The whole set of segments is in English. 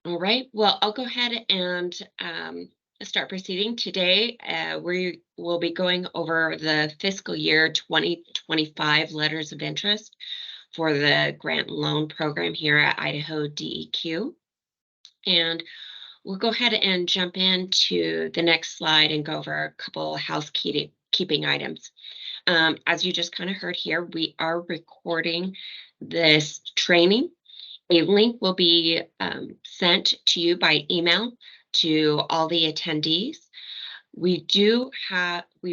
All right. Well, I'll go ahead and start proceeding. Today, we will be going over the fiscal year 2025 letters of interest for the grant and loan program here at Idaho DEQ. And we'll go ahead and jump into the next slide and go over a couple housekeeping items. As you just kind of heard here, we are recording this training. A link will be sent to you by email to all the attendees. We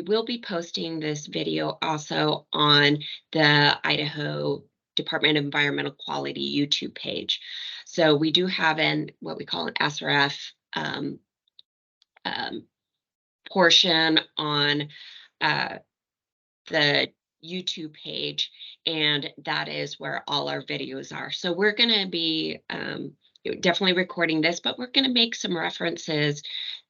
will be posting this video also on the Idaho Department of Environmental Quality YouTube page. So we do have what we call an SRF um, portion on uh, the YouTube page, and that is where all our videos are. So we're going to be definitely recording this, but we're going to make some references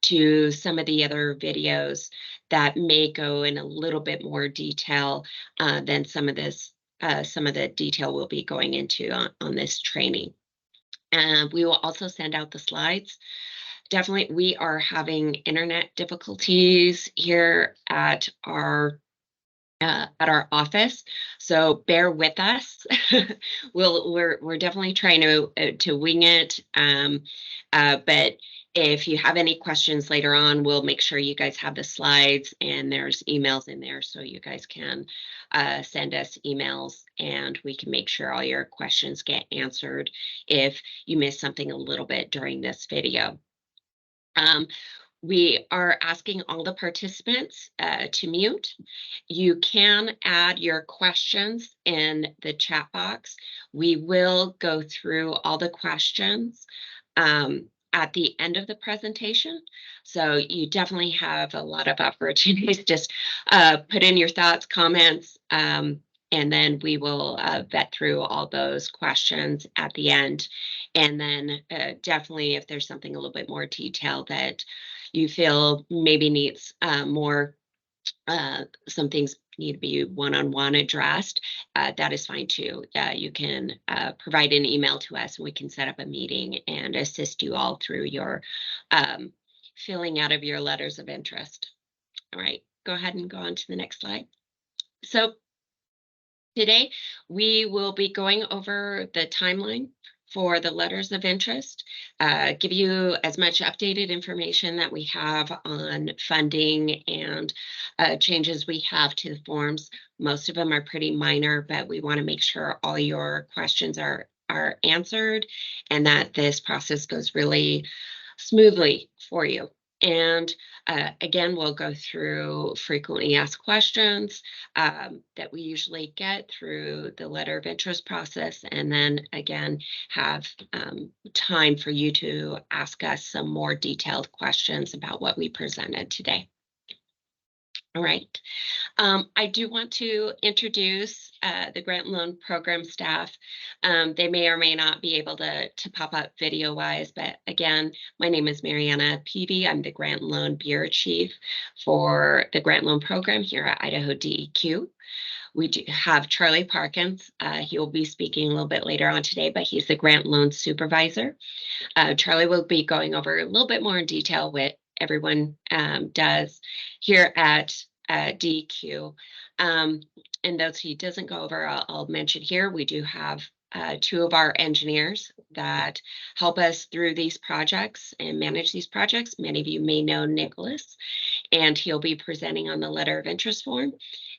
to some of the other videos that may go in a little bit more detail than some of the detail we'll be going into on this training. And we will also send out the slides. Definitely, we are having internet difficulties here at our office, so bear with us. We're definitely trying to wing it, but if you have any questions later on, we'll make sure you guys have the slides and there's emails in there, so you guys can send us emails and we can make sure all your questions get answered if you miss something a little bit during this video. We are asking all the participants to mute. You can add your questions in the chat box. We will go through all the questions at the end of the presentation. So you definitely have a lot of opportunities. Just put in your thoughts, comments, and then we will vet through all those questions at the end. And then definitely if there's something a little bit more detailed that you feel maybe needs some things need to be one-on-one addressed, that is fine too. You can provide an email to us and we can set up a meeting and assist you all through your filling out of your letters of interest. All right, go ahead and go on to the next slide. So today we will be going over the timeline for the letters of interest, give you as much updated information that we have on funding and changes we have to the forms. Most of them are pretty minor, but we want to make sure all your questions are answered and that this process goes really smoothly for you. And again, we'll go through frequently asked questions that we usually get through the letter of interest process. And then again, have time for you to ask us some more detailed questions about what we presented today. All right. I do want to introduce the grant loan program staff. They may or may not be able to pop up video wise, but again, my name is Mariana Peavy. I'm the grant loan bureau chief for the grant loan program here at Idaho DEQ. We do have Charlie Parkins. He will be speaking a little bit later on today, but he's the grant loan supervisor. Charlie will be going over a little bit more in detail what everyone does here at DEQ. And those he doesn't go over, I'll mention here, we do have two of our engineers that help us through these projects and manage these projects. Many of you may know Nicholas, and he'll be presenting on the letter of interest form.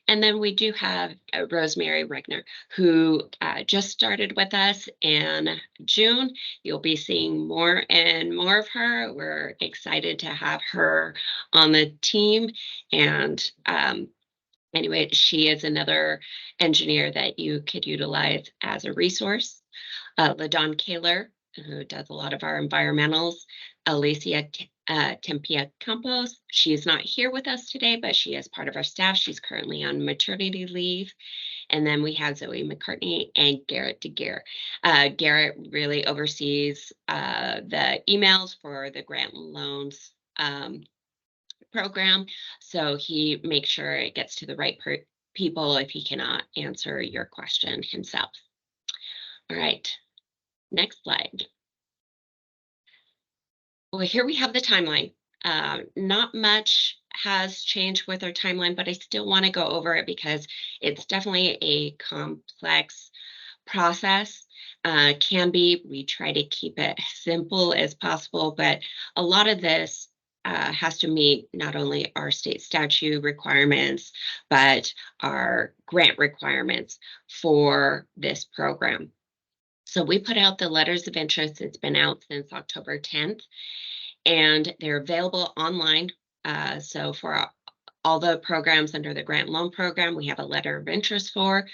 And then we do have Rosemary Regner, who just started with us in June. You'll be seeing more and more of her. We're excited to have her on the team. And anyway, she is another engineer that you could utilize as a resource. LaDon Kaler, who does a lot of our environmentals. Alicia Tempia Campos. She is not here with us today, but she is part of our staff. She's currently on maternity leave. And then we have Zoe McCartney and Garrett DeGear. Garrett really oversees the emails for the grant loans program. So he makes sure it gets to the right people if he cannot answer your question himself. All right, next slide. Well, here we have the timeline. Not much has changed with our timeline, but I still want to go over it because it's definitely a complex process. Can be. We try to keep it simple as possible, but a lot of this has to meet not only our state statute requirements, but our grant requirements for this program. So we put out the letters of interest. It's been out since October 10th, and they're available online. So for all the programs under the grant loan program, we have a letter of interest for.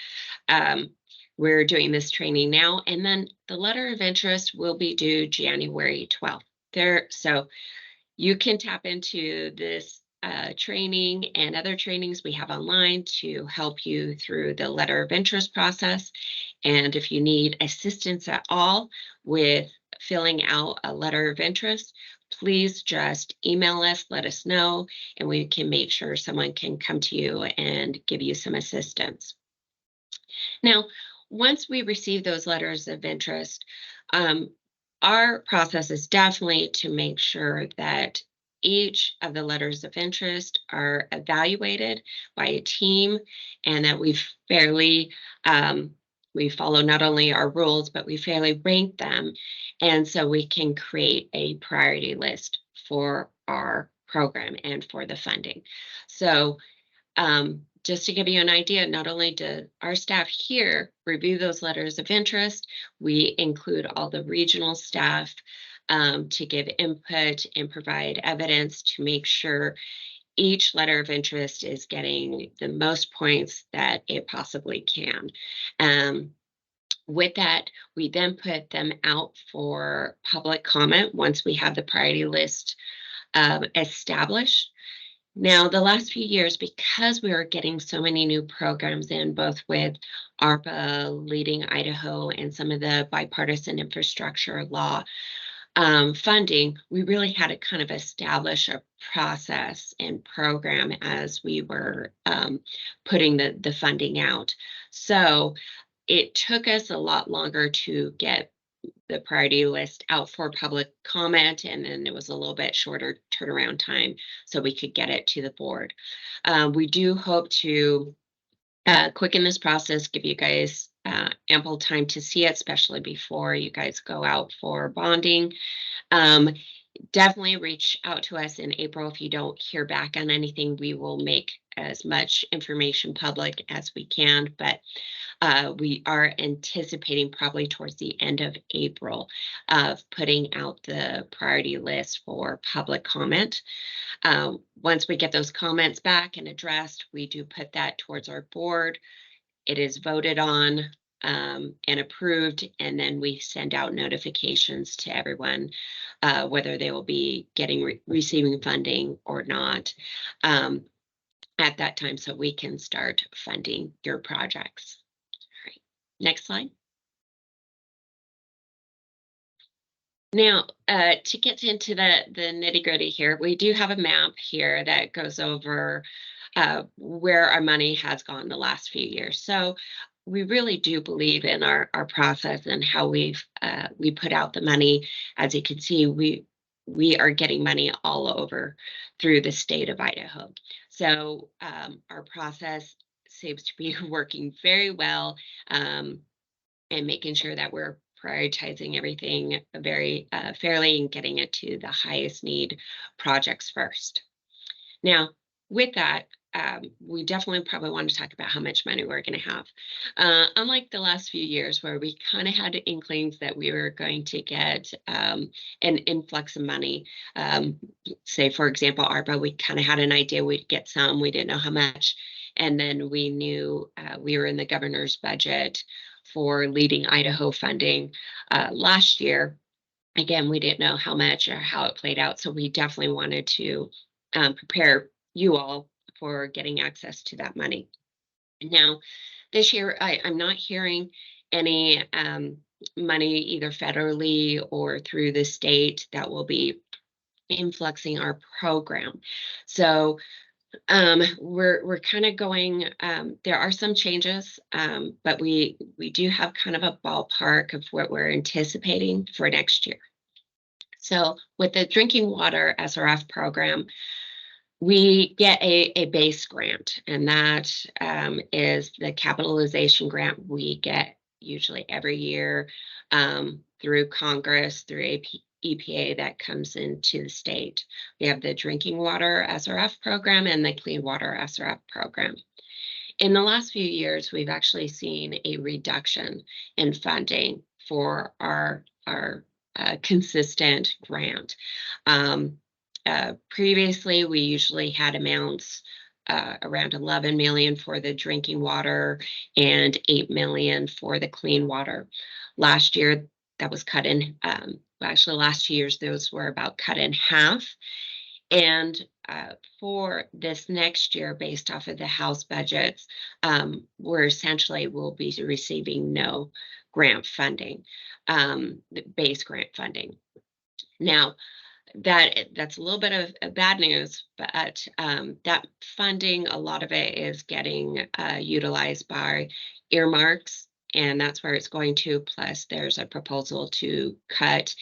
Um, we're doing this training now, and then the letter of interest will be due January 12th. So you can tap into this training and other trainings we have online to help you through the letter of interest process. And if you need assistance at all with filling out a letter of interest, please just email us, let us know, and we can make sure someone can come to you and give you some assistance. Now, once we receive those letters of interest, um, our process is definitely to make sure that each of the letters of interest are evaluated by a team, and that um, we follow not only our rules, but we fairly rank them, and so we can create a priority list for our program and for the funding. So just to give you an idea, not only do our staff here review those letters of interest, we include all the regional staff to give input and provide evidence to make sure each letter of interest is getting the most points that it possibly can. Um, with that, we then put them out for public comment once we have the priority list established. Now, the last few years, because we are getting so many new programs in, both with ARPA, Leading Idaho, and some of the bipartisan infrastructure law funding, we really had to kind of establish a process and program as we were putting the funding out. So it took us a lot longer to get the priority list out for public comment, and then it was a little bit shorter turnaround time so we could get it to the board. We do hope to quicken this process, give you guys ample time to see it, especially before you guys go out for bonding. Um, Definitely reach out to us in April if you don't hear back on anything. We will make as much information public as we can, but we are anticipating probably towards the end of April of putting out the priority list for public comment. Once we get those comments back and addressed, we do put that towards our board. It is voted on and approved, and then we send out notifications to everyone whether they will be receiving funding or not at that time, so we can start funding your projects. All right, next slide. Now, to get into the nitty gritty here, we do have a map here that goes over where our money has gone the last few years. So we really do believe in our process and how we put out the money. As you can see, we are getting money all over through the state of Idaho. So our process seems to be working very well. And making sure that we're prioritizing everything very fairly and getting it to the highest need projects first. Now, with that, we definitely probably want to talk about how much money we're going to have. Unlike the last few years where we kind of had inklings that we were going to get an influx of money, say, for example, ARPA, we kind of had an idea we'd get some, we didn't know how much. And then we knew we were in the governor's budget for Leading Idaho funding last year. Again, we didn't know how much or how it played out. So we definitely wanted to prepare you all for getting access to that money. Now, this year, I'm not hearing any money either federally or through the state that will be influxing our program. So we're kind of going, there are some changes, but we do have kind of a ballpark of what we're anticipating for next year. So with the drinking water SRF program, we get a base grant, and that is the capitalization grant we get usually every year through Congress, through EPA that comes into the state. We have the drinking water SRF program and the clean water SRF program. In the last few years, we've actually seen a reduction in funding for our consistent grant. Previously, we usually had amounts around 11 million for the drinking water and 8 million for the clean water. Last year, that was cut in. Actually, last 2 years, those were about cut in half. And for this next year, based off of the House budgets, we're essentially will be receiving no grant funding, the base grant funding. Now, that's a little bit of bad news, but that funding, a lot of it is getting utilized by earmarks, and that's where it's going to. Plus, there's a proposal to cut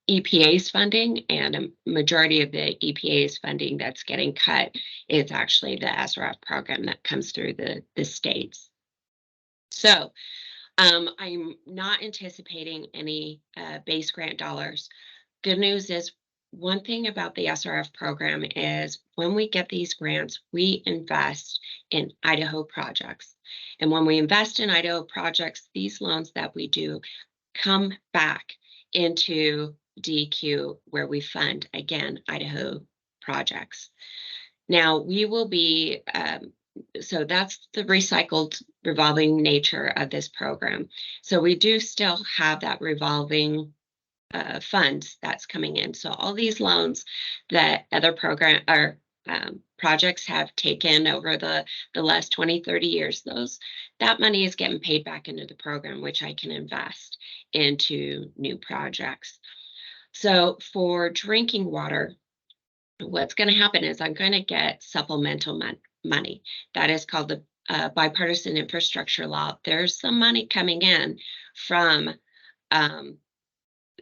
EPA's funding, and a majority of the EPA's funding that's getting cut is actually the SRF program that comes through the states. So I'm not anticipating any base grant dollars. Good news is, one thing about the SRF program is when we get these grants, we invest in Idaho projects. And when we invest in Idaho projects, these loans that we do come back into DQ, where we fund, again, Idaho projects. Now, we will be, so that's the recycled revolving nature of this program. So we do still have that revolving funds that's coming in. So all these loans that other program or projects have taken over the last 20, 30 years, that money is getting paid back into the program, which I can invest into new projects. So for drinking water, what's going to happen is I'm going to get supplemental money. That is called the bipartisan infrastructure law. There's some money coming in from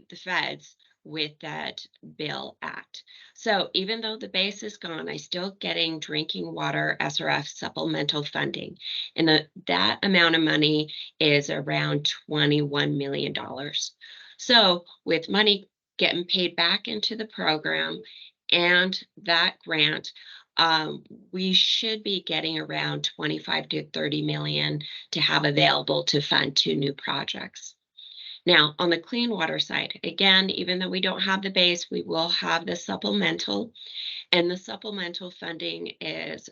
the feds with that bill act. So even though the base is gone, I'm still getting drinking water SRF supplemental funding. And that amount of money is around $21 million. So with money getting paid back into the program and that grant, we should be getting around 25 to 30 million to have available to fund 2 new projects. Now, on the clean water side, again, even though we don't have the base, we will have the supplemental, and the supplemental funding is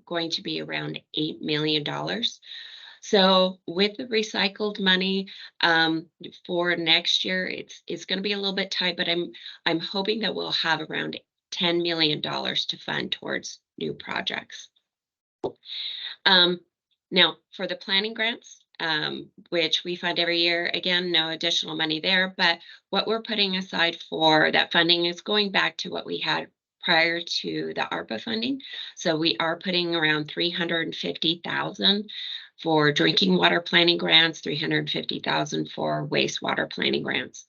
going to be around $8 million. So with the recycled money for next year, it's going to be a little bit tight, but I'm hoping that we'll have around $10 million to fund towards new projects. Now, for the planning grants, which we fund every year, again, no additional money there, but what we're putting aside for that funding is going back to what we had prior to the ARPA funding. So we are putting around 350,000 for drinking water planning grants, 350,000 for wastewater planning grants.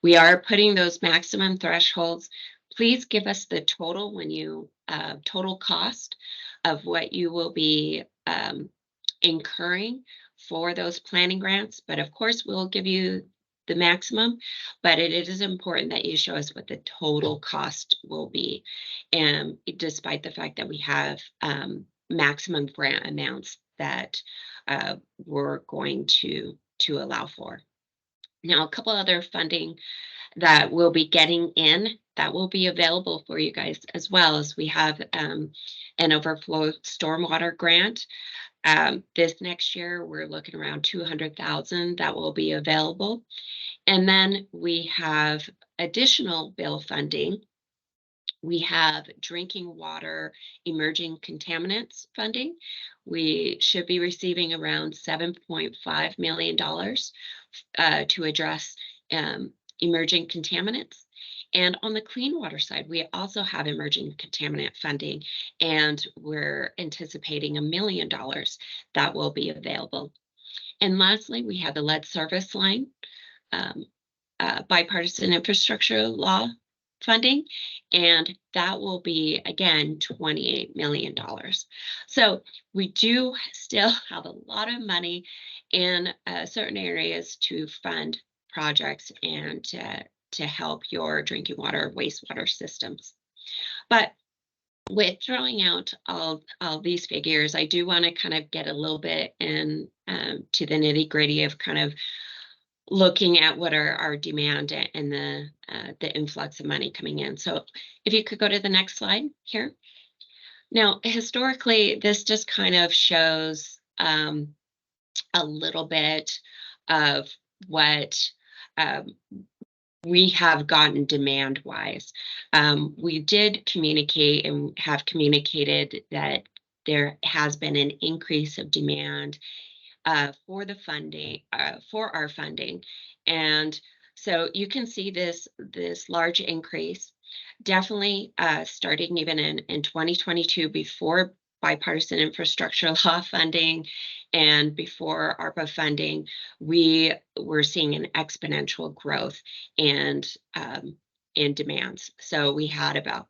We are putting those maximum thresholds. Please give us the total when you total cost of what you will be incurring for those planning grants. But of course, we'll give you the maximum, but it is important that you show us what the total cost will be. And despite the fact that we have maximum grant amounts that we're going to allow for. Now, a couple other funding that we'll be getting in that will be available for you guys, as well as we have an overflow stormwater grant. This next year, we're looking around 200,000 that will be available. And then we have additional bill funding. We have drinking water emerging contaminants funding. We should be receiving around $7.5 million to address emerging contaminants. And on the clean water side, we also have emerging contaminant funding, and we're anticipating $1 million that will be available. And lastly, we have the lead service line bipartisan infrastructure law funding, and that will be again $28 million. So we do still have a lot of money in certain areas to fund projects and to help your drinking water, wastewater systems. But with throwing out all these figures, I do want to kind of get a little bit in to the nitty gritty of kind of looking at what are our demand and the influx of money coming in. So if you could go to the next slide here. Now, historically, this just kind of shows a little bit of what um, we have gotten demand wise. We did communicate and have communicated that there has been an increase of demand for the funding, for our funding. And so you can see this large increase, definitely starting even in 2022 before bipartisan infrastructure law funding and before ARPA funding, we were seeing an exponential growth and in demands. So we had about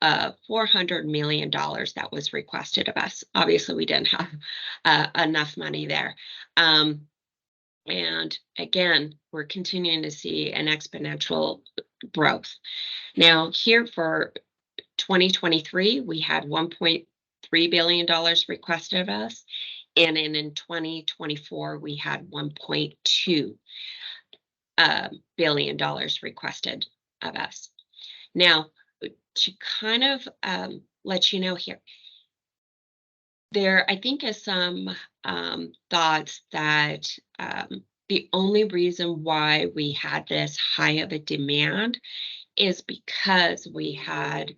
$400 million that was requested of us. Obviously, we didn't have enough money there. And again, we're continuing to see an exponential growth. Now, here for 2023, we had $1.3 billion requested of us. And in 2024, we had $1.2 billion requested of us. Now, to kind of let you know here, there I think is some thoughts that the only reason why we had this high of a demand is because we had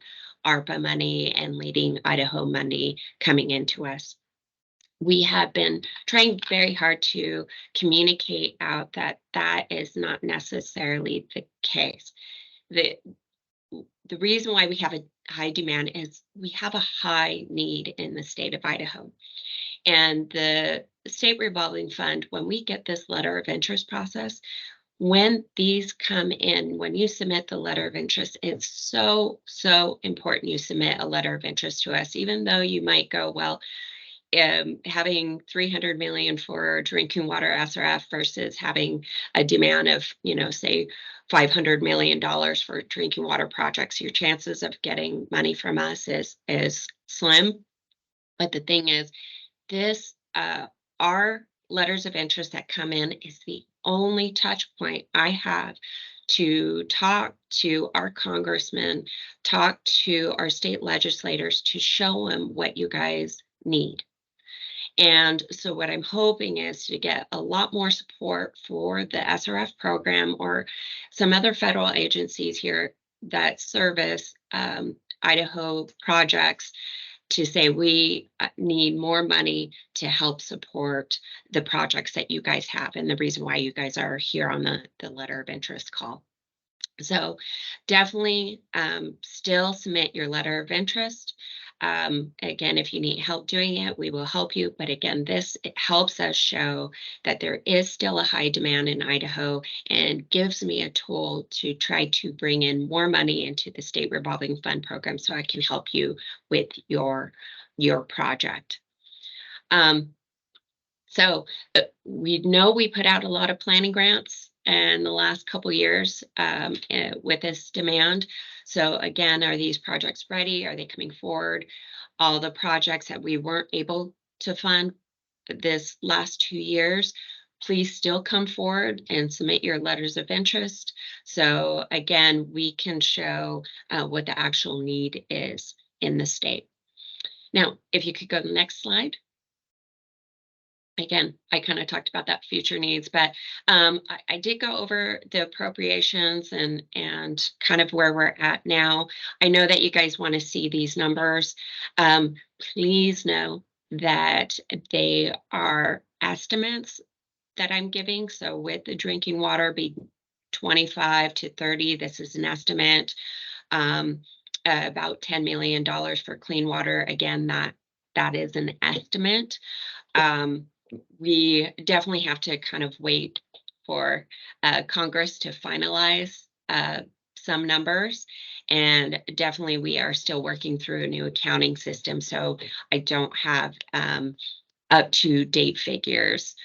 ARPA money and Leading Idaho money coming into us. We have been trying very hard to communicate out that that is not necessarily the case. The reason why we have a high demand is we have a high need in the state of Idaho. And the state revolving fund, when we get this letter of interest process, when these come in, when you submit the letter of interest, it's so, so important you submit a letter of interest to us, even though you might go, well, having 300 million for drinking water SRF versus having a demand of, say $500 million for drinking water projects, your chances of getting money from us is slim. But the thing is, this our letters of interest that come in is the only touch point I have to talk to our congressmen, talk to our state legislators to show them what you guys need. And so what I'm hoping is to get a lot more support for the SRF program or some other federal agencies here that service Idaho projects to say we need more money to help support the projects that you guys have and the reason why you guys are here on the letter of interest call. So definitely still submit your letter of interest. Again, if you need help doing it, we will help you. But again, it helps us show that there is still a high demand in Idaho and gives me a tool to try to bring in more money into the state revolving fund program so I can help you with your project. So we know we put out a lot of planning grants in the last couple years with this demand. So again, are these projects ready? Are they coming forward? All the projects that we weren't able to fund this last 2 years, please still come forward and submit your letters of interest. So again, we can show what the actual need is in the state. Now, if you could go to the next slide. Again, I kind of talked about that future needs, but I did go over the appropriations and kind of where we're at now. I know that you guys want to see these numbers. Please know that they are estimates that I'm giving. So with the drinking water be 25 to 30, this is an estimate. About $10 million for clean water. Again, that is an estimate. We definitely have to kind of wait for Congress to finalize some numbers. And definitely we are still working through a new accounting system. So I don't have up-to-date figures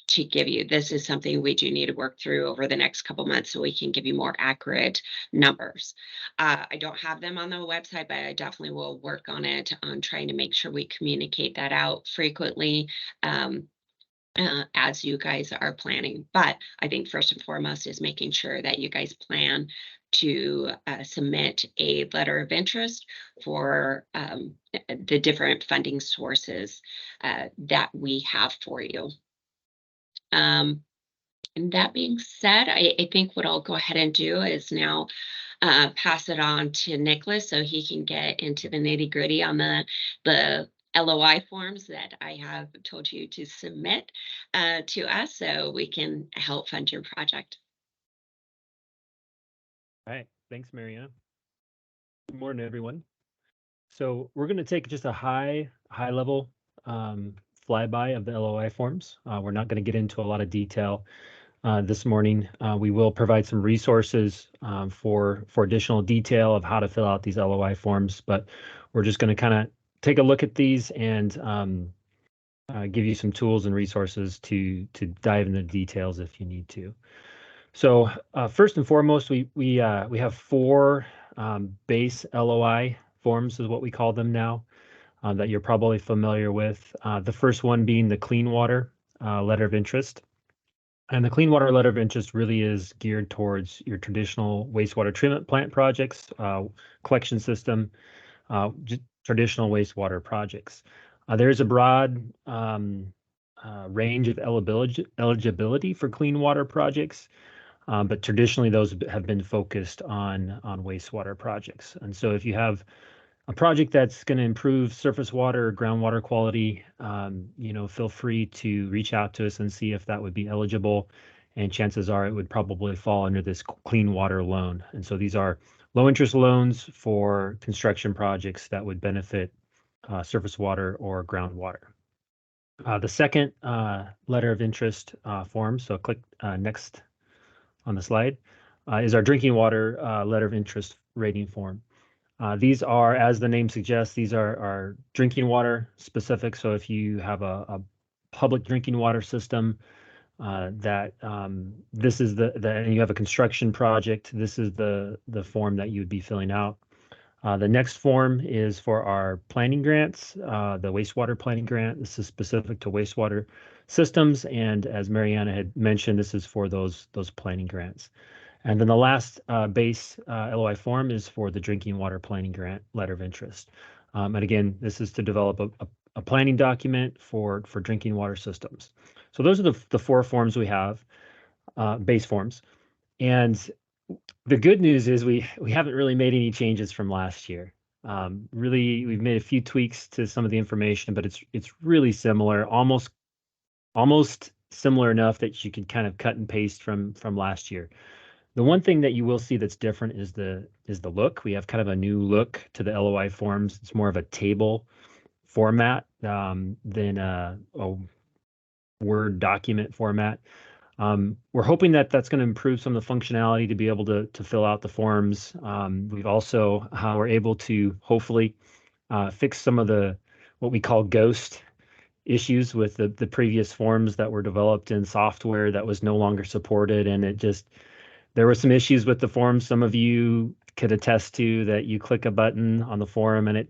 to give you. This is something we do need to work through over the next couple months so we can give you more accurate numbers. I don't have them on the website, but I definitely will work on it, on trying to make sure we communicate that out frequently as you guys are planning. But I think first and foremost is making sure that you guys plan to submit a letter of interest for the different funding sources that we have for you. And that being said, I think what I'll go ahead and do is now pass it on to Nicholas so he can get into the nitty gritty on the LOI forms that I have told you to submit to us so we can help fund your project. All right. Thanks, Mariana. Good morning, everyone. So we're going to take just a high level flyby of the LOI forms. We're not going to get into a lot of detail this morning. We will provide some resources for additional detail of how to fill out these LOI forms, but we're just going to kind of take a look at these and give you some tools and resources to dive into the details if you need to. So first and foremost, we have 4 base LOI forms is what we call them now that you're probably familiar with. The first one being the clean water letter of interest. And the clean water letter of interest really is geared towards your traditional wastewater treatment plant projects, collection system, traditional wastewater projects. There is a broad range of eligibility for clean water projects, but traditionally those have been focused on wastewater projects. And so if you have a project that's going to improve surface water or groundwater quality, feel free to reach out to us and see if that would be eligible. And chances are it would probably fall under this clean water loan. And so these are low interest loans for construction projects that would benefit surface water or groundwater. The second letter of interest form, so click next on the slide, is our drinking water letter of interest rating form. These are, as the name suggests, these are drinking water specific. So if you have a public drinking water system this is and you have a construction project, this is the form that you would be filling out. The next form is for our planning grants, the wastewater planning grant. This is specific to wastewater systems, and as Mariana had mentioned, this is for those planning grants. And then the last base LOI form is for the drinking water planning grant letter of interest. And again, this is to develop a planning document for drinking water systems. So those are the 4 forms we have, base forms. And the good news is we haven't really made any changes from last year. Really, we've made a few tweaks to some of the information, but it's really similar, almost similar enough that you can kind of cut and paste from last year. The one thing that you will see that's different is the look. We have kind of a new look to the LOI forms. It's more of a table format than a Word document format. We're hoping that that's going to improve some of the functionality to be able to fill out the forms. We've also we're able to hopefully fix some of what we call ghost issues with the previous forms that were developed in software that was no longer supported, and there were some issues with the form. Some of you could attest to that. You click a button on the forum and it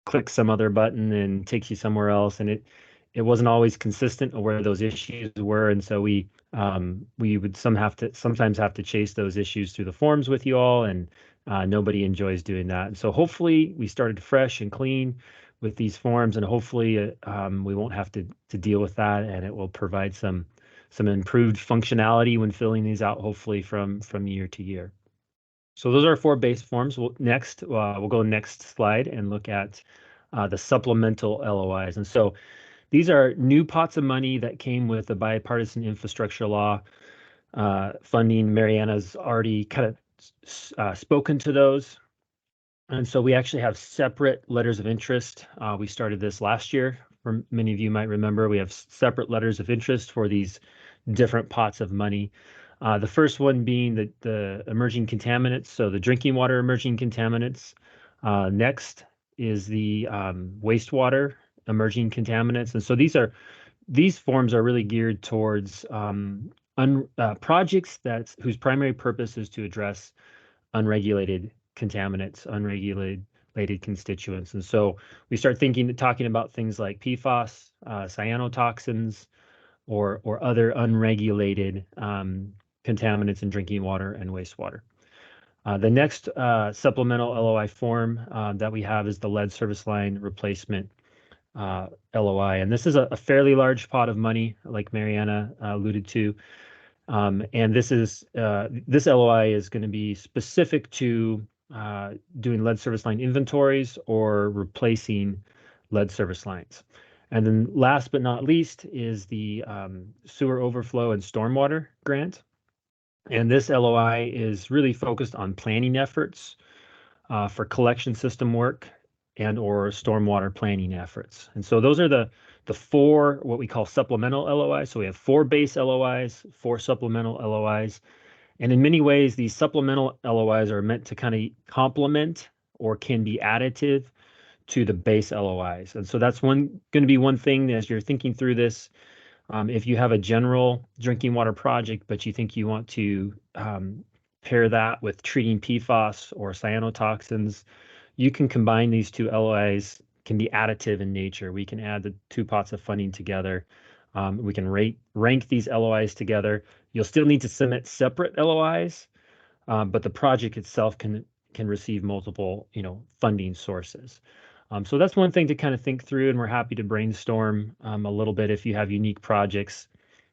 clicks some other button and takes you somewhere else, and it wasn't always consistent where those issues were, and so we would sometimes have to chase those issues through the forums with you all, and nobody enjoys doing that. And so hopefully we started fresh and clean with these forms, and hopefully we won't have to deal with that, and it will provide some improved functionality when filling these out, hopefully from year to year. So those are 4 base forms. We'll go next slide and look at the supplemental LOIs. And so these are new pots of money that came with the bipartisan infrastructure law funding. Mariana's already kind of spoken to those. And so we actually have separate letters of interest. We started this last year. Many of you might remember, we have separate letters of interest for these different pots of money. The first one being the emerging contaminants, so the drinking water emerging contaminants. Next is the wastewater emerging contaminants. And so these forms are really geared towards projects whose primary purpose is to address unregulated contaminants, unregulated constituents. And so we start talking about things like PFAS, cyanotoxins, or other unregulated contaminants in drinking water and wastewater. The next supplemental LOI form that we have is the lead service line replacement LOI. And this is a fairly large pot of money, like Mariana alluded to. And this LOI is going to be specific to doing lead service line inventories or replacing lead service lines. And then last but not least is the sewer overflow and stormwater grant. And this LOI is really focused on planning efforts for collection system work and/or stormwater planning efforts. And so those are the four what we call supplemental LOIs. So we have four base LOIs, four supplemental LOIs. And in many ways, these supplemental LOIs are meant to kind of complement or can be additive to the base LOIs. And so that's going to be one thing as you're thinking through this. If you have a general drinking water project, but you think you want to pair that with treating PFAS or cyanotoxins, you can combine these two LOIs, can be additive in nature. We can add the two pots of funding together. We can rank these LOIs together. You'll still need to submit separate LOIs, but the project itself can receive multiple, funding sources. So that's one thing to kind of think through, and we're happy to brainstorm a little bit if you have unique projects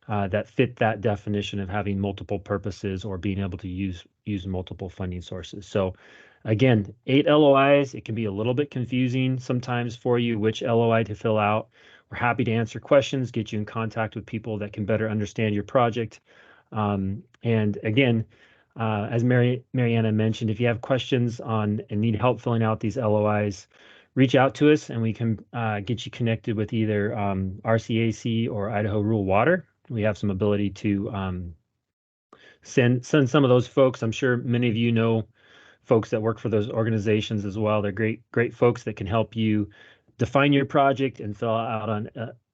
that fit that definition of having multiple purposes or being able to use multiple funding sources. So again, 8 LOIs. It can be a little bit confusing sometimes for you which LOI to fill out. We're happy to answer questions, get you in contact with people that can better understand your project. And again, as Mariana mentioned, if you have questions on and need help filling out these LOIs, reach out to us and we can get you connected with either RCAC or Idaho Rural Water. We have some ability to send some of those folks. I'm sure many of you know folks that work for those organizations as well. They're great folks that can help you define your project and fill out on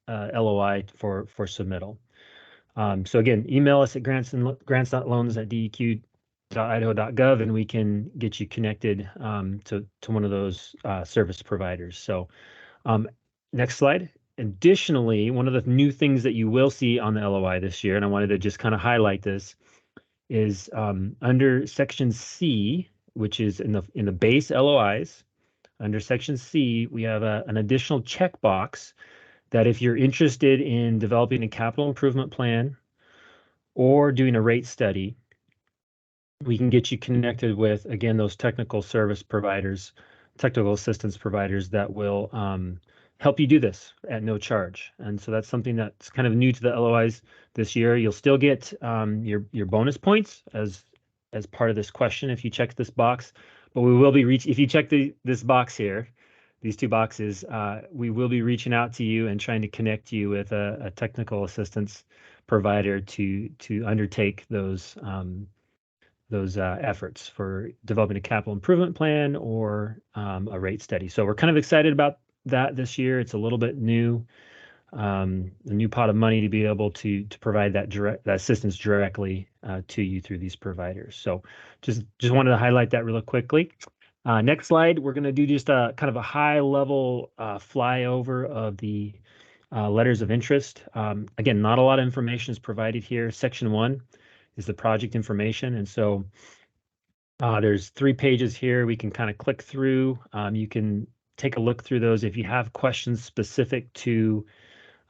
LOI for submittal. So again, email us at grants.loans@deq.idaho.gov, and we can get you connected to one of those service providers. So next slide. Additionally, one of the new things that you will see on the LOI this year, and I wanted to just kind of highlight this, is under Section C, which is in the base LOIs. Under Section C, we have an additional checkbox that if you're interested in developing a capital improvement plan or doing a rate study, we can get you connected with, again, those technical service providers, technical assistance providers that will help you do this at no charge. And so that's something that's kind of new to the LOIs this year. You'll still get your bonus points as part of this question if you check this box, but we will be if you check this box here, these two boxes, we will be reaching out to you and trying to connect you with a technical assistance provider to undertake those efforts for developing a capital improvement plan or a rate study. So we're kind of excited about that this year. It's a little bit new, a new pot of money to be able to provide that assistance directly to you through these providers. So just wanted to highlight that really quickly. Next slide, we're going to do just a kind of a high level flyover of the letters of interest. Again, not a lot of information is provided here. Section 1 is the project information. And so there's 3 pages here. We can kind of click through. You can take a look through those. If you have questions specific to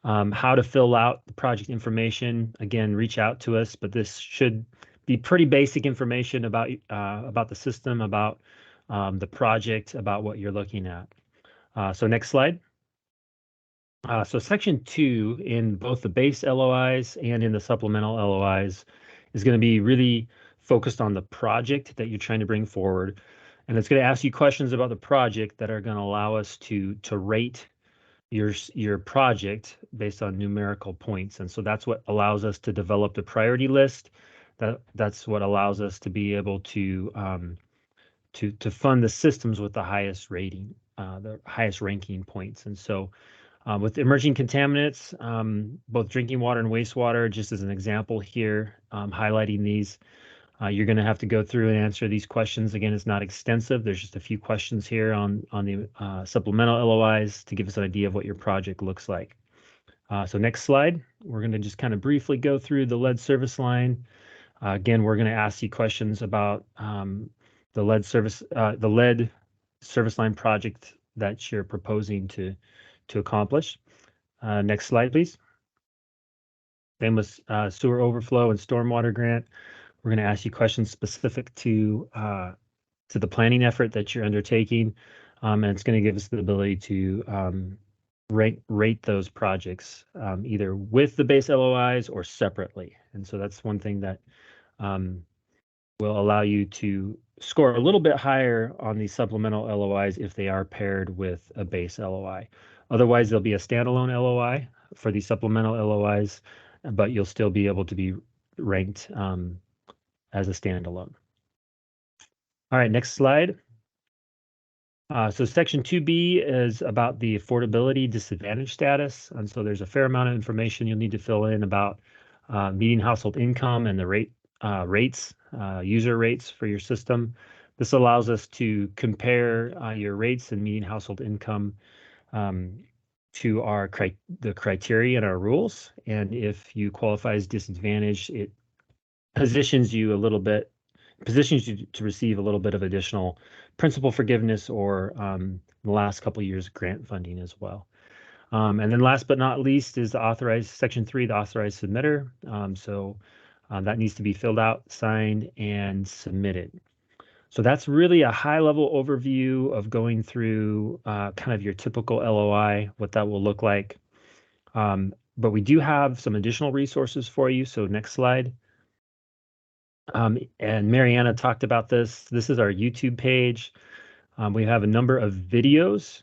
how to fill out the project information, again, reach out to us. But this should be pretty basic information about the system, about the project, about what you're looking at. So next slide. So section 2 in both the base LOIs and in the supplemental LOIs is going to be really focused on the project that you're trying to bring forward. And it's going to ask you questions about the project that are going to allow us to rate your project based on numerical points. And so that's what allows us to develop the priority list. That's what allows us to be able to fund the systems with the highest rating, the highest ranking points. And so with emerging contaminants, both drinking water and wastewater, just as an example here, highlighting these. You're going to have to go through and answer these questions. Again, it's not extensive. There's just a few questions here on the supplemental LOIs to give us an idea of what your project looks like. So next slide, we're going to just kind of briefly go through the lead service line. Again, we're going to ask you questions about the lead service line project that you're proposing to accomplish. Next slide, please. Same with sewer overflow and stormwater grant. We're going to ask you questions specific to the planning effort that you're undertaking, and it's going to give us the ability to rate those projects either with the base LOIs or separately. And so that's one thing that will allow you to score a little bit higher on these supplemental LOIs if they are paired with a base LOI. Otherwise, there'll be a standalone LOI for these supplemental LOIs, but you'll still be able to be ranked as a standalone. All right, next slide. So section 2B is about the affordability disadvantage status. And so there's a fair amount of information you'll need to fill in about median household income and the rates, user rates for your system. This allows us to compare your rates and median household income to the criteria and our rules. And if you qualify as disadvantaged, it positions you to receive a little bit of additional principal forgiveness or the last couple of years grant funding as well. And then last but not least is the authorized section 3, the authorized submitter. That needs to be filled out, signed, and submitted. So that's really a high level overview of going through kind of your typical LOI, what that will look like. But we do have some additional resources for you. So next slide. And Mariana talked about this. This is our YouTube page. We have a number of videos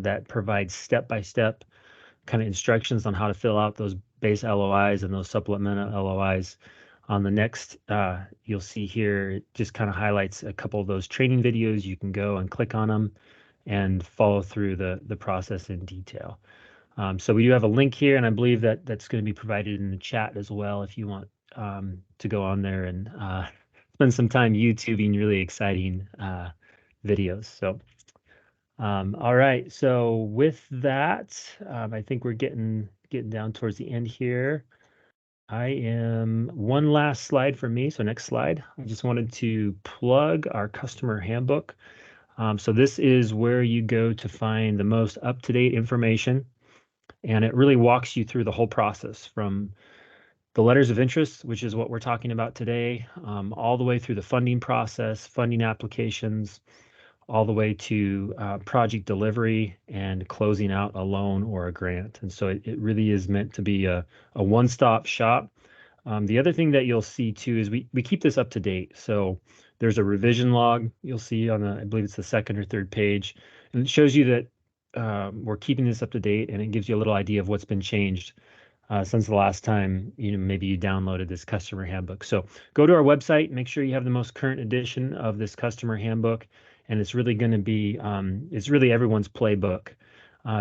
that provide step-by-step kind of instructions on how to fill out those base LOIs and those supplemental LOIs. On the next, you'll see here, it just kind of highlights a couple of those training videos. You can go and click on them and follow through the process in detail. So we do have a link here, and I believe that's going to be provided in the chat as well if you want to go on there and spend some time YouTubing really exciting videos. So, all right. So with that, I think we're getting down towards the end here. One last slide for me. So next slide. I just wanted to plug our customer handbook. So this is where you go to find the most up-to-date information, and it really walks you through the whole process from the letters of interest, which is what we're talking about today, all the way through the funding process, funding applications, all the way to project delivery and closing out a loan or a grant. And so it really is meant to be a one-stop shop. The other thing that you'll see too is we keep this up to date. So there's a revision log you'll see on I believe it's the second or third page, and it shows you that we're keeping this up to date, and it gives you a little idea of what's been changed since the last time maybe you downloaded this customer handbook. So go to our website, make sure you have the most current edition of this customer handbook, and it's really going to be it's really everyone's playbook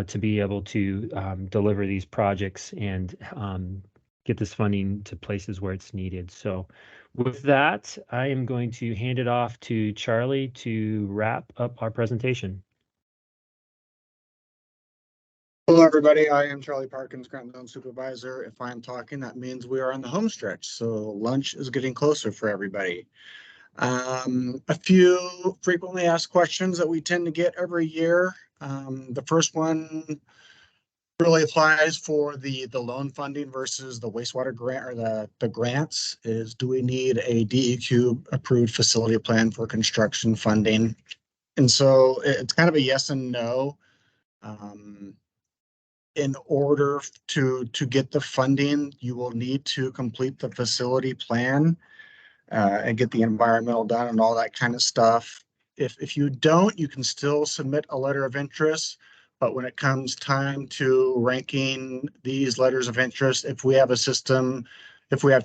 to be able to deliver these projects and get this funding to places where it's needed. So with that, I am going to hand it off to Charlie to wrap up our presentation. Hello, everybody. I am Charlie Parkins, Grant Zone Supervisor. If I'm talking, that means we are on the home stretch. So lunch is getting closer for everybody. A few frequently asked questions that we tend to get every year. The first one really applies for the loan funding versus the wastewater grant or the grants is, do we need a DEQ approved facility plan for construction funding? And so it's kind of a yes and no. In order to get the funding, you will need to complete the facility plan and get the environmental done and all that kind of stuff. If you don't, you can still submit a letter of interest, But when it comes time to ranking these letters of interest, if we have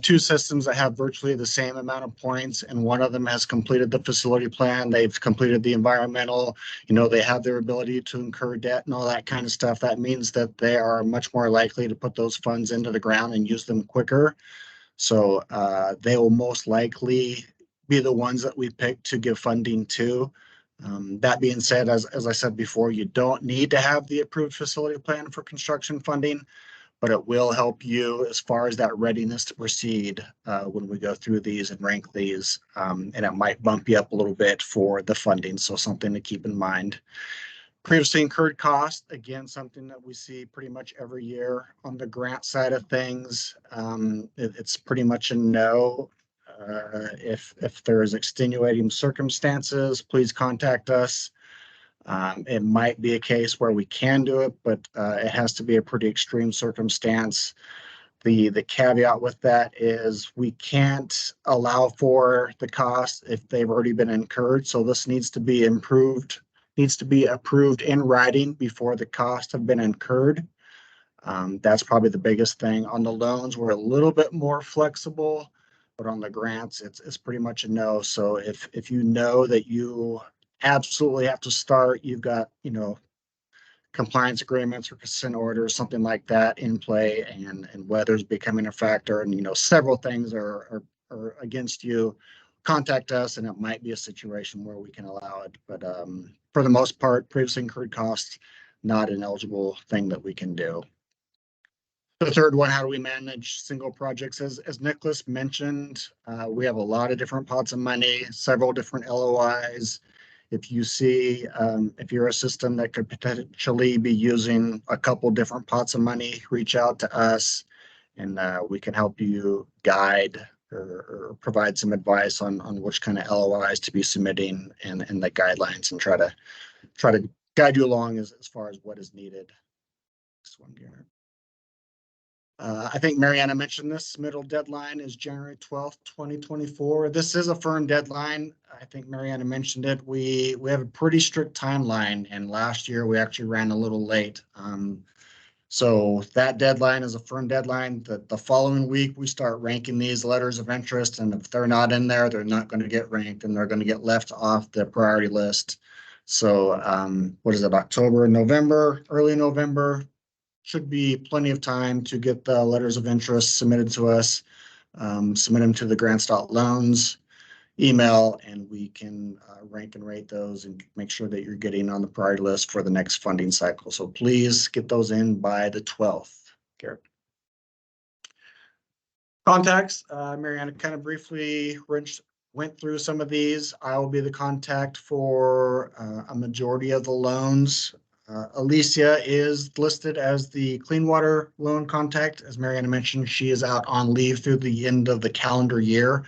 two systems that have virtually the same amount of points and one of them has completed the facility plan, they've completed the environmental, they have their ability to incur debt and all that kind of stuff, that means that they are much more likely to put those funds into the ground and use them quicker. So they will most likely be the ones that we pick to give funding to. That being said, as I said before, you don't need to have the approved facility plan for construction funding, but it will help you as far as that readiness to proceed when we go through these and rank these. And it might bump you up a little bit for the funding, so something to keep in mind. Previously incurred cost, again, something that we see pretty much every year on the grant side of things. It's pretty much a no. If there's extenuating circumstances, please contact us. It might be a case where we can do it, but it has to be a pretty extreme circumstance. The caveat with that is we can't allow for the cost if they've already been incurred. So this needs to be approved in writing before the costs have been incurred. That's probably the biggest thing. On the loans, we're a little bit more flexible, but on the grants, it's pretty much a no. So if you know that you absolutely have to start, you've got, compliance agreements or consent orders, something like that in play, and weather's becoming a factor, and several things are against you, contact us, and it might be a situation where we can allow it. But for the most part, previously incurred costs, not an eligible thing that we can do. The third one, how do we manage single projects? As Nicholas mentioned, we have a lot of different pots of money, several different LOIs. If you see, if you're a system that could potentially be using a couple different pots of money, reach out to us, and we can help you guide or provide some advice on which kind of LOIs to be submitting and the guidelines, and try to guide you along as far as what is needed. This one here. I think Mariana mentioned this. Middle deadline is January 12th, 2024. This is a firm deadline. I think Mariana mentioned it. We have a pretty strict timeline, and last year we actually ran a little late. So that deadline is a firm deadline. The following week we start ranking these letters of interest, and if they're not in there, they're not going to get ranked, and they're going to get left off the priority list. So what is it, October, November, early November? Should be plenty of time to get the letters of interest submitted to us, submit them to the grants.loans email, and we can rank and rate those and make sure that you're getting on the priority list for the next funding cycle. So please get those in by the 12th. Garrett. Contacts, Mariana kind of briefly went through some of these. I will be the contact for a majority of the loans. Alicia is listed as the clean water loan contact. As Mariana mentioned, she is out on leave through the end of the calendar year.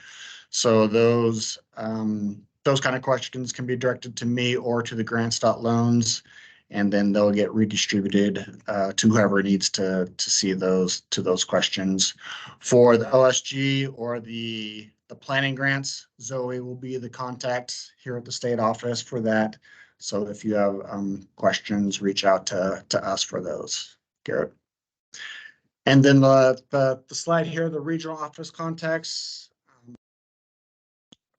So those kind of questions can be directed to me or to the grants.loans, and then they'll get redistributed to whoever needs to see those questions. For the OSG or the planning grants, Zoe will be the contact here at the state office for that. So if you have questions, reach out to us for those, Garrett. And then the slide here, the regional office contacts.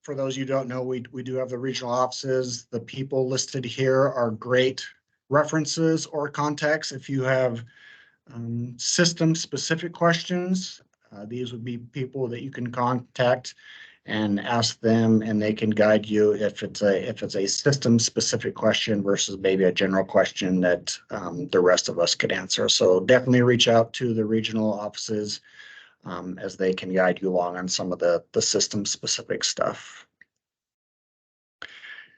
For those you don't know, we do have the regional offices. The people listed here are great references or contacts. If you have system-specific questions, these would be people that you can contact and ask them, and they can guide you if it's a system-specific question versus maybe a general question that the rest of us could answer. So definitely reach out to the regional offices as they can guide you along on some of the system-specific stuff.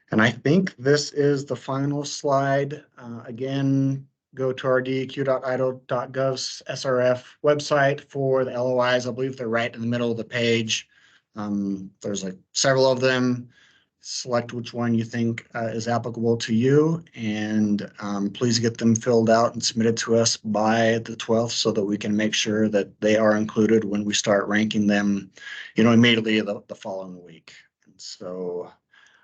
And I think this is the final slide. Again, go to our deq.idaho.gov SRF website for the LOIs. I believe they're right in the middle of the page. There's like several of them. Select which one you think is applicable to you, and please get them filled out and submitted to us by the 12th so that we can make sure that they are included when we start ranking them, immediately the following week. And so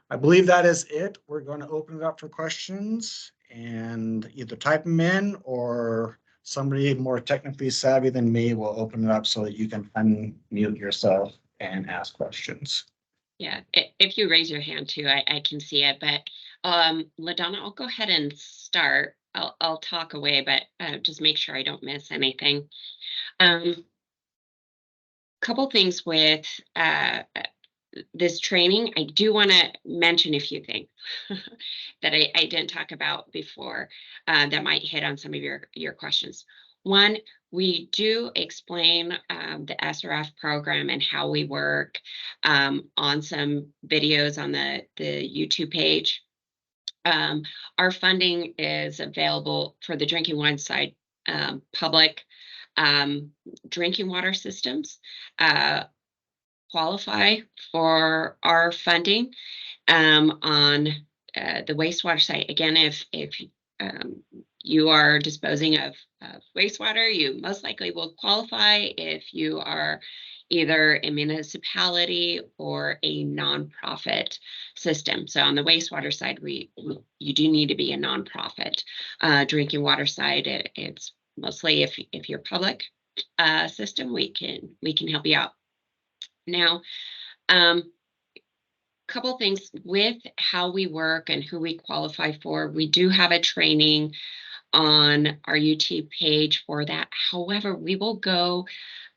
I believe that is it. We're going to open it up for questions, and either type them in, or somebody more technically savvy than me will open it up so that you can unmute yourself and ask questions. Yeah, if you raise your hand too, I can see it. But LaDonna, I'll go ahead and start. I'll talk away, but just make sure I don't miss anything. Couple things with this training. I do want to mention a few things that I didn't talk about before that might hit on some of your questions. One, we do explain the SRF program and how we work on some videos on the YouTube page. Our funding is available for the drinking wine side, public drinking water systems qualify for our funding. On the wastewater site, again, if you are disposing of wastewater, you most likely will qualify if you are either a municipality or a nonprofit system. So on the wastewater side, you do need to be a nonprofit. Drinking water side, it's mostly if you're public system, we can help you out. Now, couple things with how we work and who we qualify for. We do have a training on our UT page for that. However, we will go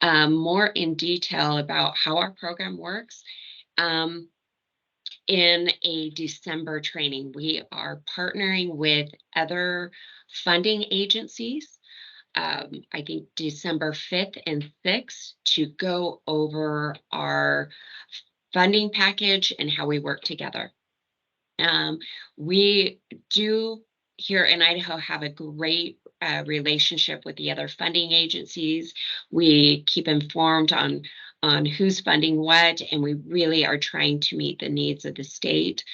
more in detail about how our program works in a December training. We are partnering with other funding agencies. I think December 5th and 6th to go over our funding package and how we work together. We do here in Idaho have a great relationship with the other funding agencies. We keep informed on who's funding what, and we really are trying to meet the needs of the state.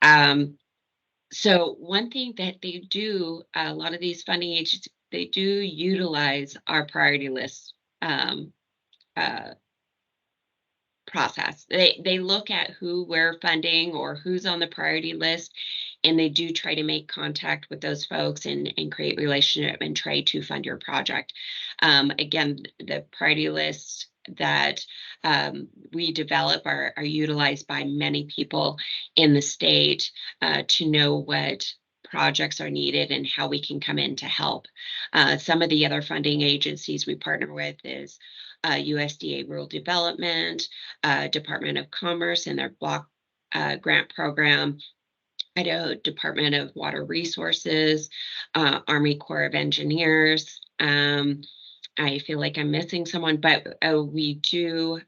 So one thing that they do, a lot of these funding agencies, they do utilize our priority list process. They look at who we're funding or who's on the priority list, and they do try to make contact with those folks and create relationship and try to fund your project. Again, the priority lists that we develop are utilized by many people in the state to know what projects are needed and how we can come in to help. Some of the other funding agencies we partner with is USDA Rural Development, Department of Commerce and their block grant program, Idaho Department of Water Resources, Army Corps of Engineers. I feel like I'm missing someone, but we do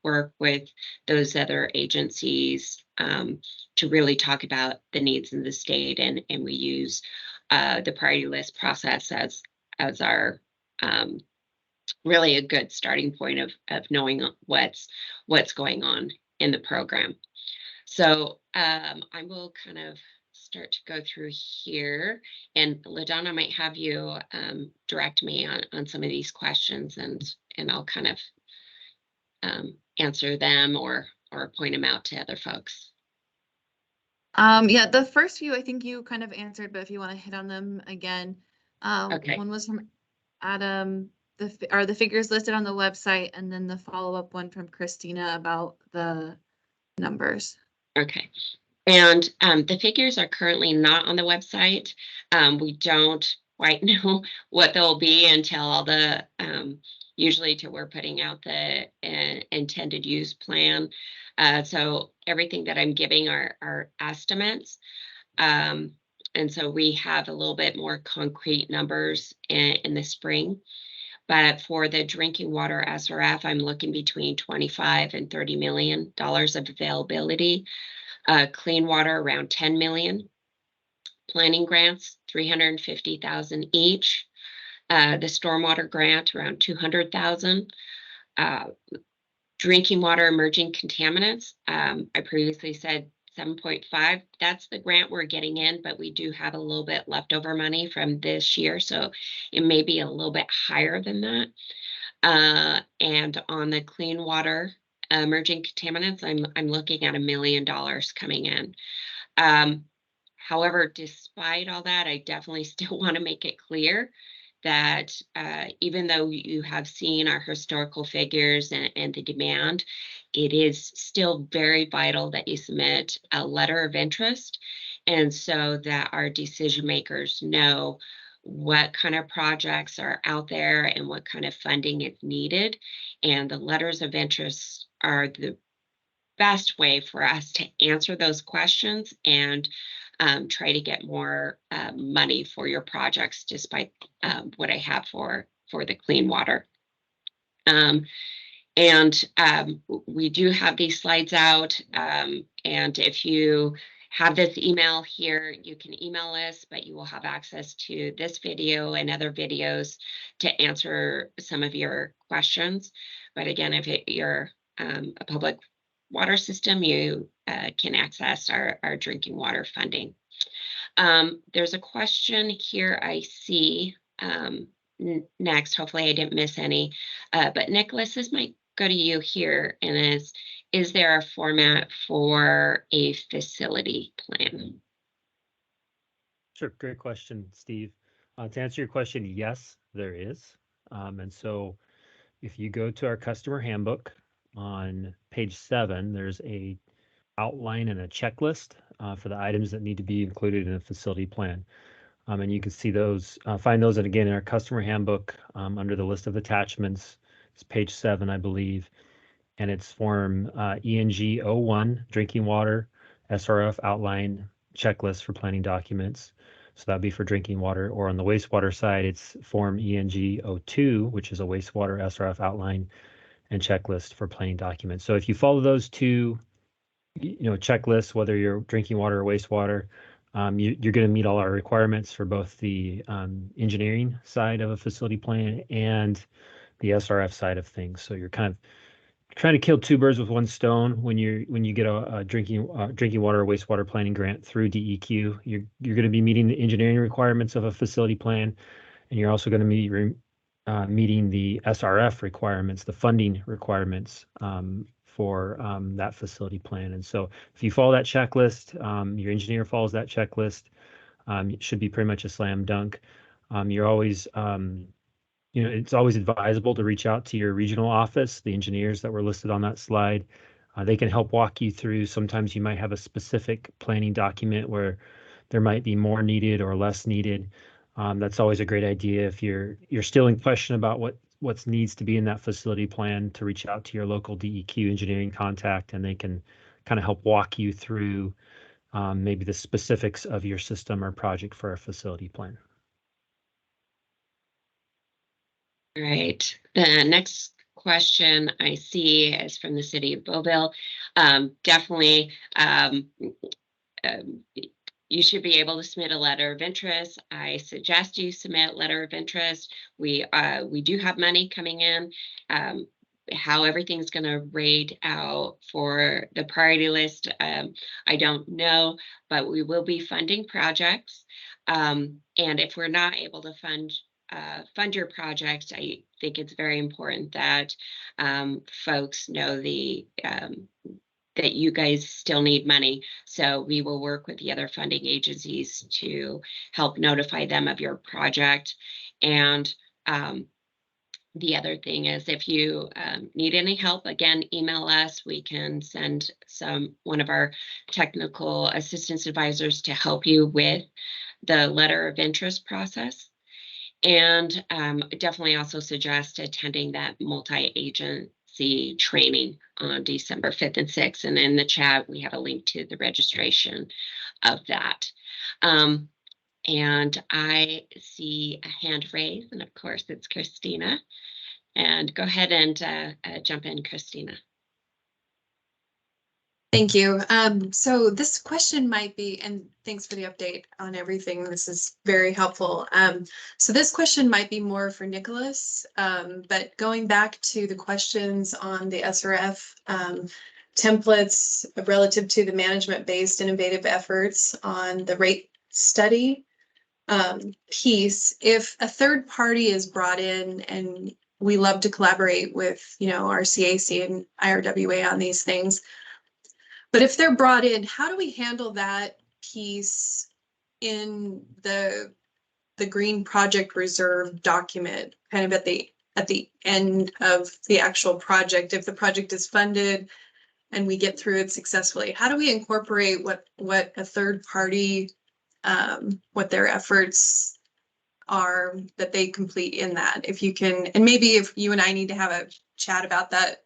work with those other agencies to really talk about the needs in the state, and we use the priority list process as our really a good starting point of knowing what's going on in the program. So I will kind of start to go through here, and LaDonna might have you direct me on some of these questions, and I'll kind of answer them or point them out to other folks. Yeah, the first few I think you kind of answered, but if you want to hit on them again. Okay. One was from Adam. Are the figures listed on the website, and then the follow-up one from Christina about the numbers. Okay. And the figures are currently not on the website. We don't quite know what they'll be until all the, usually till we're putting out the intended use plan. So everything that I'm giving are estimates. And so we have a little bit more concrete numbers in the spring. But for the drinking water SRF, I'm looking between $25 and $30 million of availability. Clean water around 10 million. Planning grants, 350,000 each. The stormwater grant around 200,000. Drinking water emerging contaminants. I previously said 7.5. That's the grant we're getting in, but we do have a little bit leftover money from this year, so it may be a little bit higher than that. And on the clean water emerging contaminants, I'm looking at $1 million coming in. However, despite all that, I definitely still want to make it clear that even though you have seen our historical figures and the demand, it is still very vital that you submit a letter of interest, and so that our decision makers know what kind of projects are out there and what kind of funding is needed. And the letters of interest are the best way for us to answer those questions and try to get more money for your projects, despite what I have for the clean water. And we do have these slides out. And if you have this email here, you can email us, but you will have access to this video and other videos to answer some of your questions. But again, if you're a public water system, you can access our drinking water funding. There's a question here I see next. Hopefully I didn't miss any. But Nicholas, this might go to you here, and is there a format for a facility plan? Sure, great question, Steve. To answer your question, yes, there is. And so if you go to our customer handbook on page 7, there's a outline and a checklist for the items that need to be included in a facility plan. And you can see those, find those again in our customer handbook under the list of attachments. It's page 7, I believe. And it's form ENG 01, drinking water, SRF outline checklist for planning documents. So that'd be for drinking water. Or on the wastewater side, it's form ENG 02, which is a wastewater SRF outline and checklist for planning documents. So if you follow those two, checklists, whether you're drinking water or wastewater, you're going to meet all our requirements for both the engineering side of a facility plan and the SRF side of things. So you're kind of trying to kill two birds with one stone when you get a drinking water or wastewater planning grant through DEQ. You're going to be meeting the engineering requirements of a facility plan, and you're also going to be meeting the SRF requirements, the funding requirements for that facility plan. And so if you follow that checklist, your engineer follows that checklist, it should be pretty much a slam dunk. You're always it's always advisable to reach out to your regional office, the engineers that were listed on that slide. They can help walk you through. Sometimes you might have a specific planning document where there might be more needed or less needed. That's always a great idea if you're still in question about what needs to be in that facility plan, to reach out to your local DEQ engineering contact, and they can kind of help walk you through maybe the specifics of your system or project for a facility plan. All right. The next question I see is from the city of Bowville. Definitely, you should be able to submit a letter of interest. I suggest you submit a letter of interest. We do have money coming in. How everything's going to rate out for the priority list, I don't know, but we will be funding projects. And if we're not able to fund your project, I think it's very important that folks know that you guys still need money. So we will work with the other funding agencies to help notify them of your project. And the other thing is, if you need any help, again, email us. We can send one of our technical assistance advisors to help you with the letter of interest process. And definitely also suggest attending that multi-agency training on December 5th and 6th. And in the chat, we have a link to the registration of that. And I see a hand raised, and of course it's Christina. And go ahead and jump in, Christina. Thank you. So this question might be, and thanks for the update on everything. This is very helpful. So this question might be more for Nicholas, but going back to the questions on the SRF templates relative to the management-based innovative efforts on the rate study piece, if a third party is brought in, and we love to collaborate with, our CAC and IRWA on these things, but if they're brought in, how do we handle that piece in the green project reserve document, kind of at the end of the actual project, if the project is funded and we get through it successfully, how do we incorporate what a third party, what their efforts are that they complete in that? If you can, and maybe if you and I need to have a chat about that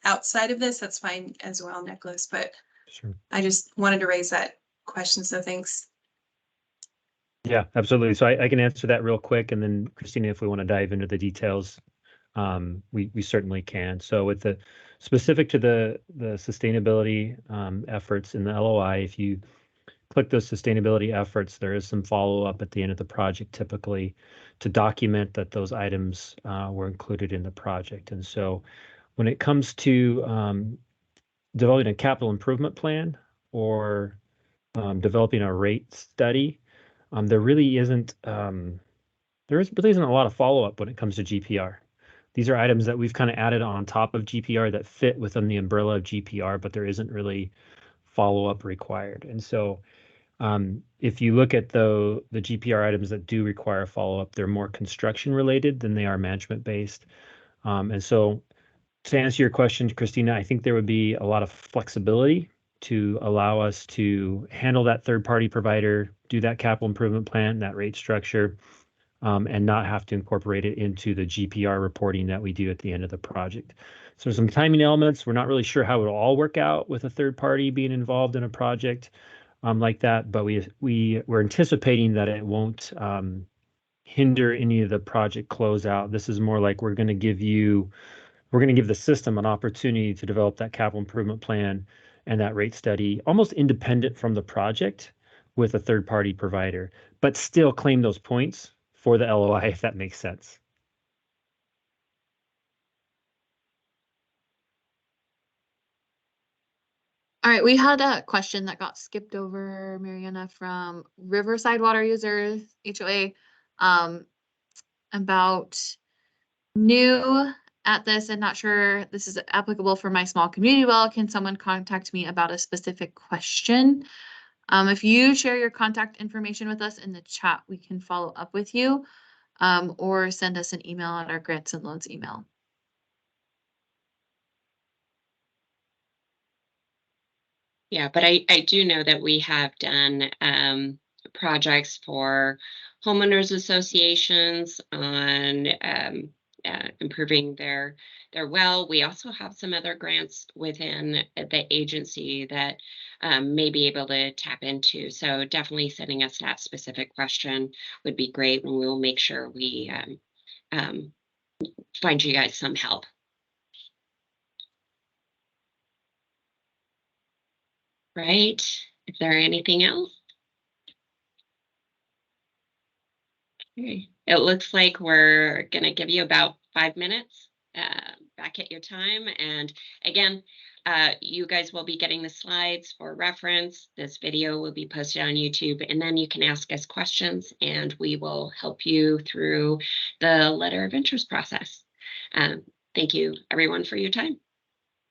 outside of this, that's fine as well, Nicholas, but Sure. I just wanted to raise that question, so thanks. Yeah, absolutely. So I can answer that real quick, and then Christina, if we want to dive into the details, we certainly can. So with the specific to the sustainability efforts in the LOI, if you click those sustainability efforts, there is some follow-up at the end of the project typically to document that those items were included in the project. And so when it comes to developing a capital improvement plan or developing a rate study, there really isn't a lot of follow-up when it comes to GPR. These are items that we've kind of added on top of GPR that fit within the umbrella of GPR, but there isn't really follow-up required. And so if you look at the GPR items that do require follow-up, they're more construction related than they are management based. And so to answer your question, Christina, I think there would be a lot of flexibility to allow us to handle that third-party provider, do that capital improvement plan, that rate structure, and not have to incorporate it into the GPR reporting that we do at the end of the project. So some timing elements. We're not really sure how it'll all work out with a third party being involved in a project like that, but we're anticipating that it won't hinder any of the project closeout. This is more like we're going to give the system an opportunity to develop that capital improvement plan and that rate study almost independent from the project with a third party provider, but still claim those points for the LOI, if that makes sense. All right, we had a question that got skipped over, Mariana, from Riverside Water Users HOA, about new at this and not sure this is applicable for my small community well. Can someone contact me about a specific question? If you share your contact information with us in the chat, we can follow up with you, or send us an email at our grants and loans email. Yeah, but I do know that we have done projects for homeowners associations on improving their well. We also have some other grants within the agency that may be able to tap into. So definitely sending us that specific question would be great, and we'll make sure we find you guys some help. Right? Is there anything else? Okay. It looks like we're going to give you about 5 minutes back at your time. And again, you guys will be getting the slides for reference. This video will be posted on YouTube, and then you can ask us questions and we will help you through the letter of interest process. Thank you, everyone, for your time.